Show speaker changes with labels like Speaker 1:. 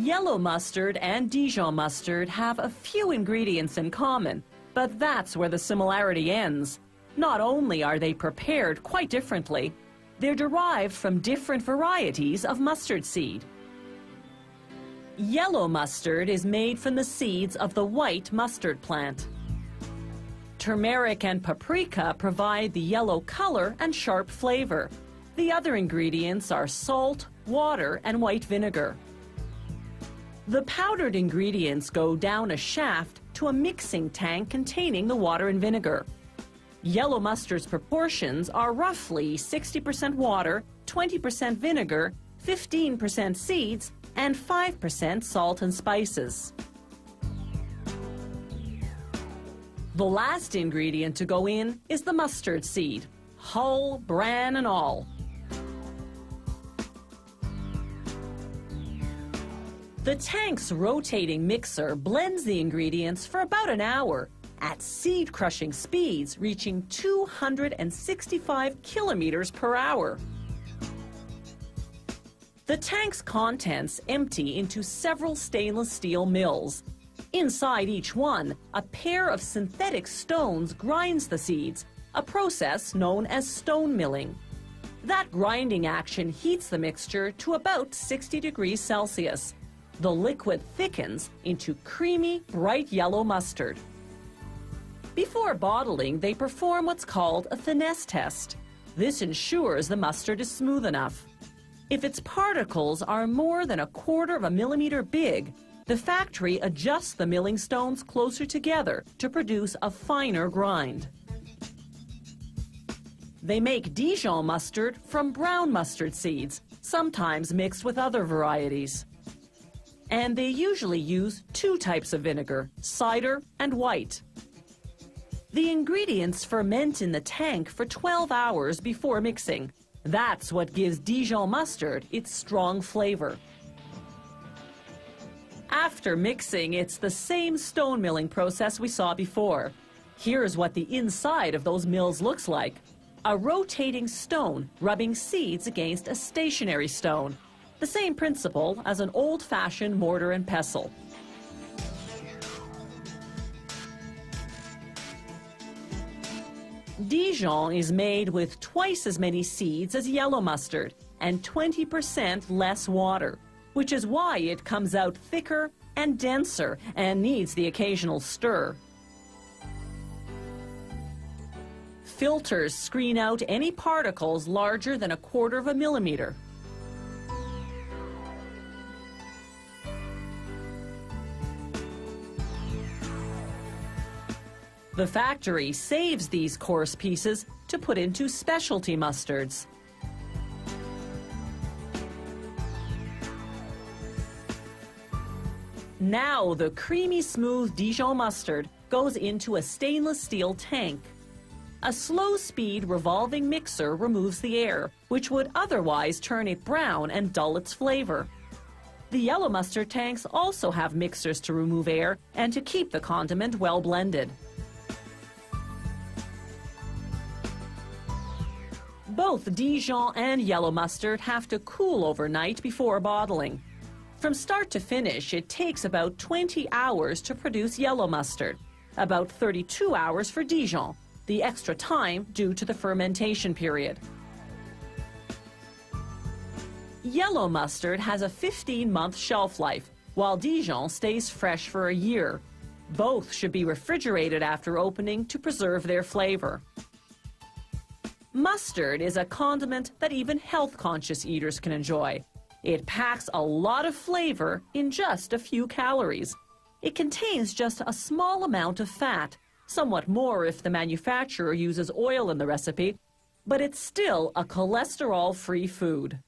Speaker 1: Yellow mustard and Dijon mustard have a few ingredients in common, but that's where the similarity ends. Not only are they prepared quite differently, they're derived from different varieties of mustard seed. Yellow mustard is made from the seeds of the white mustard plant. Turmeric and paprika provide the yellow color and sharp flavor. The other ingredients are salt, water, and white vinegar. The powdered ingredients go down a shaft to a mixing tank containing the water and vinegar. Yellow mustard's proportions are roughly 60% water, 20% vinegar, 15% seeds, and 5% salt and spices. The last ingredient to go in is the mustard seed, hull, bran, and all. The tank's rotating mixer blends the ingredients for about an hour at seed-crushing speeds reaching 265 kilometers per hour. The tank's contents empty into several stainless steel mills. Inside each one, a pair of synthetic stones grinds the seeds, a process known as stone milling. That grinding action heats the mixture to about 60 degrees Celsius. The liquid thickens into creamy, bright yellow mustard. Before bottling, they perform what's called a finesse test. This ensures the mustard is smooth enough. If its particles are more than 1/4 millimeter big, the factory adjusts the milling stones closer together to produce a finer grind. They make Dijon mustard from brown mustard seeds, sometimes mixed with other varieties. And they usually use 2 types of vinegar, cider and white. The ingredients ferment in the tank for 12 hours before mixing. That's what gives Dijon mustard its strong flavor. After mixing, it's the same stone milling process we saw before. Here's what the inside of those mills looks like. A rotating stone rubbing seeds against a stationary stone. The same principle as an old-fashioned mortar and pestle. Dijon is made with twice as many seeds as yellow mustard and 20% less water, which is why it comes out thicker and denser and needs the occasional stir. Filters screen out any particles larger than 1/4 millimeter. The factory saves these coarse pieces to put into specialty mustards. Now the creamy smooth Dijon mustard goes into a stainless steel tank. A slow-speed revolving mixer removes the air, which would otherwise turn it brown and dull its flavor. The yellow mustard tanks also have mixers to remove air and to keep the condiment well blended. Both Dijon and yellow mustard have to cool overnight before bottling. From start to finish, it takes about 20 hours to produce yellow mustard, about 32 hours for Dijon, the extra time due to the fermentation period. Yellow mustard has a 15-month shelf life, while Dijon stays fresh for a year. Both should be refrigerated after opening to preserve their flavor. Mustard is a condiment that even health-conscious eaters can enjoy. It packs a lot of flavor in just a few calories. It contains just a small amount of fat, somewhat more if the manufacturer uses oil in the recipe, but it's still a cholesterol-free food.